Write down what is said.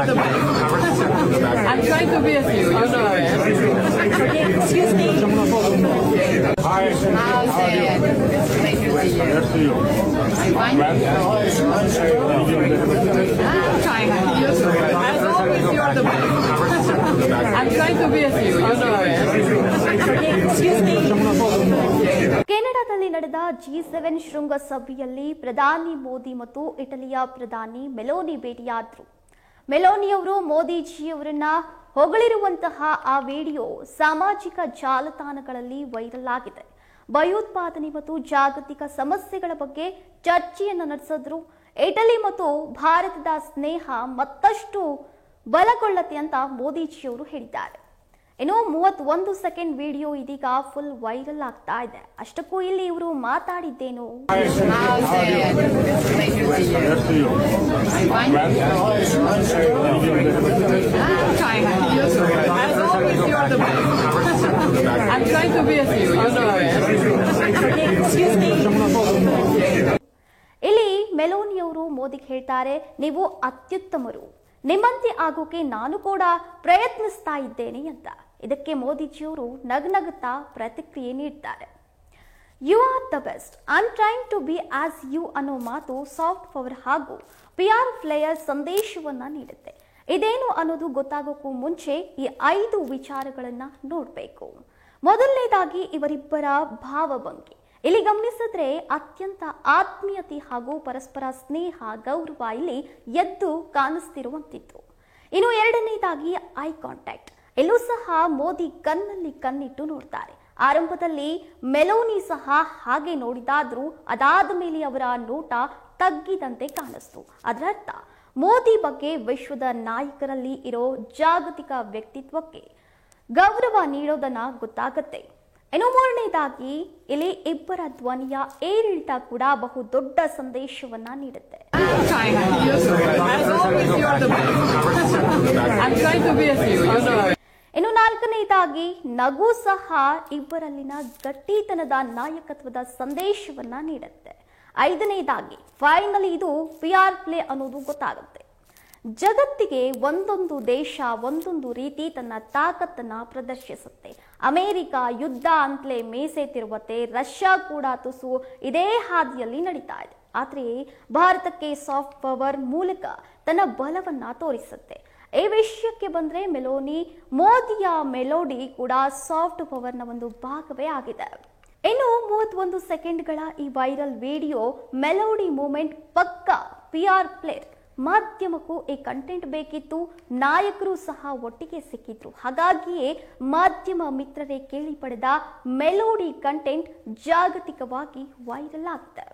are the best. I'm trying to be a few, you know it. Excuse me. Hi. How's it? Nice to see you. Nice to you. Fine. I'm trying. As always, you are the best. I'm trying to be a few, you know it. Excuse me. ಕೆನಡಾದಲ್ಲಿ ನಡೆದ G7 ಶೃಂಗಸಭೆಯಲ್ಲಿ ಪ್ರಧಾನಿ ಮೋದಿ ಮತ್ತು ಇಟಲಿಯ ಪ್ರಧಾನಿ Meloni ಭೇಟಿಯಾದರು. ಮೆಲೋನಿಯವರು ಮೋದಿಜಿಯವರನ್ನ ಹೊಗಳಿರುವಂತಹ ಆ video ಸಾಮಾಜಿಕ ಜಾಲತಾಣಗಳಲ್ಲಿ ವೈರಲ್ ಆಗಿದೆ. ಭಯೋತ್ಪಾದನೆ ಮತ್ತು ಜಾಗತಿಕ ಸಮಸ್ಯೆಗಳ ಬಗ್ಗೆ ಚರ್ಚೆಯನ್ನು ನಡೆಸಿದ್ರು. ಇಟಲಿ ಮತ್ತು ಭಾರತದ ಸ್ನೇಹ ಮತ್ತಷ್ಟು ಬಲಗೊಳ್ಳುತ್ತೆ ಅಂತ ಮೋದಿಜಿಯವರು ಹೇಳಿದ್ದಾರೆ. ಇನ್ನು 31 ಸೆಕೆಂಡ್ ವಿಡಿಯೋ ಇದೀಗ ಫುಲ್ ವೈರಲ್ ಆಗ್ತಾ ಇದೆ. ಅಷ್ಟಕ್ಕೂ ಇಲ್ಲಿ ಇವರು ಮಾತಾಡಿದ್ದೇನು? ಇಲ್ಲಿ ಮೆಲೋನಿಯವರು ಮೋದಿಗೆ ಹೇಳ್ತಾರೆ, ನೀವು ಅತ್ಯುತ್ತಮರು, ನಿಮ್ಮಂತೆ ಆಗೋಕೆ ನಾನು ಕೂಡ ಪ್ರಯತ್ನಿಸ್ತಾ ಇದ್ದೇನೆ ಅಂತ. ಇದಕ್ಕೆ ಮೋದಿಜಿಯವರು ನಗನಗುತ್ತಾ ಪ್ರತಿಕ್ರಿಯೆ ನೀಡ್ತಾರೆ. You are the best, I am trying to be as you ಅನ್ನೋ ಮಾತು ಸಾಫ್ಟ್ ಪವರ್ ಹಾಗೂ PR ಫ್ಲೇಯರ್ ಸಂದೇಶವನ್ನ ನೀಡುತ್ತೆ. ಇದೇನು ಅನ್ನೋದು ಗೊತ್ತಾಗೋಕ್ಕೂ ಮುಂಚೆ ಈ 5 ವಿಚಾರಗಳನ್ನ ನೋಡಬೇಕು. ಮೊದಲನೇದಾಗಿ ಇವರಿಬ್ಬರ ಭಾವಭಂಗಿ. ಇಲ್ಲಿ ಗಮನಿಸಿದ್ರೆ ಅತ್ಯಂತ ಆತ್ಮೀಯತೆ ಹಾಗೂ ಪರಸ್ಪರ ಸ್ನೇಹ, ಗೌರವ ಇಲ್ಲಿ ಎದ್ದು ಕಾಣಿಸ್ತಿರುವಂತಿತ್ತು. ಇನ್ನು ಎರಡನೇದಾಗಿ ಐ ಕಾಂಟ್ಯಾಕ್ಟ್. ಇಲ್ಲೂ ಸಹ ಮೋದಿ ಕಣ್ಣಲ್ಲಿ ಕಣ್ಣಿಟ್ಟು ನೋಡ್ತಾರೆ. ಆರಂಭದಲ್ಲಿ ಮೆಲೋನಿ ಸಹ ಹಾಗೆ ನೋಡಿದಾದ್ರೂ ಅದಾದ ಮೇಲೆ ಅವರ ನೋಟ ತಗ್ಗಿದಂತೆ ಕಾಣಿಸ್ತು. ಅದರರ್ಥ ಮೋದಿ ಬಗ್ಗೆ ವಿಶ್ವದ ನಾಯಕರಲ್ಲಿ ಇರೋ ಜಾಗತಿಕ ವ್ಯಕ್ತಿತ್ವಕ್ಕೆ ಗೌರವ ನೀಡೋದನ್ನ ಗೊತ್ತಾಗತ್ತೆ. ಇನ್ನು ಮೂರನೇದಾಗಿ ಇಲ್ಲಿ ಇಬ್ಬರ ಧ್ವನಿಯ ಏರಿಳಿತ ಕೂಡ ಬಹು ದೊಡ್ಡ ಸಂದೇಶವನ್ನ ನೀಡುತ್ತೆ. ಇನ್ನು ನಾಲ್ಕನೇದಾಗಿ ನಗು ಸಹ ಇಬ್ಬರಲ್ಲಿನ ಗಟ್ಟಿತನದ ನಾಯಕತ್ವದ ಸಂದೇಶವನ್ನ ನೀಡುತ್ತೆ. ಐದನೇದಾಗಿ ಫೈನಲಿ ಇದು PR ಪ್ಲೇ ಅನ್ನೋದು ಗೊತ್ತಾಗುತ್ತೆ. ಜಗತ್ತಿಗೆ ಒಂದೊಂದು ದೇಶ ಒಂದೊಂದು ರೀತಿ ತನ್ನ ತಾಕತ್ತನ್ನ ಪ್ರದರ್ಶಿಸುತ್ತೆ. ಅಮೆರಿಕ ಯುದ್ಧ ಅಂತಲೇ ಮೇಸೆ ತಿರುವತ್ತೆ, ರಷ್ಯಾ ಕೂಡ ತುಸು ಇದೇ ಹಾದಿಯಲ್ಲಿ ನಡೀತಾ ಇದೆ. ಆದರೆ ಭಾರತಕ್ಕೆ ಸಾಫ್ಟ್ ಪವರ್ ಮೂಲಕ ತನ್ನ ಬಲವನ್ನ ತೋರಿಸುತ್ತೆ. ಈ ವಿಷಯಕ್ಕೆ ಬಂದ್ರೆ ಮೆಲೋನಿ ಮೋದಿಯ ಮೆಲೋಡಿ ಕೂಡ ಸಾಫ್ಟ್ ಪವರ್ನ ಒಂದು ಭಾಗವೇ ಆಗಿದೆ. ಇನ್ನು 31 ಸೆಕೆಂಡ್ಗಳ ಈ ವೈರಲ್ ವಿಡಿಯೋ ಮೆಲೋಡಿ ಮೂಮೆಂಟ್ ಪಕ್ಕಾ PR ಪ್ಲೇಯರ್. ಮಾಧ್ಯಮಕ್ಕೂ ಈ ಕಂಟೆಂಟ್ ಬೇಕಿತ್ತು, ನಾಯಕರು ಸಹ ಒಟ್ಟಿಗೆ ಸಿಕ್ಕಿದ್ರು. ಹಾಗಾಗಿಯೇ ಮಾಧ್ಯಮ ಮಿತ್ರರೇ ಕೇಳಿ ಪಡೆದ ಮೆಲೋಡಿ ಕಂಟೆಂಟ್ ಜಾಗತಿಕವಾಗಿ ವೈರಲ್ ಆಗಿದೆ.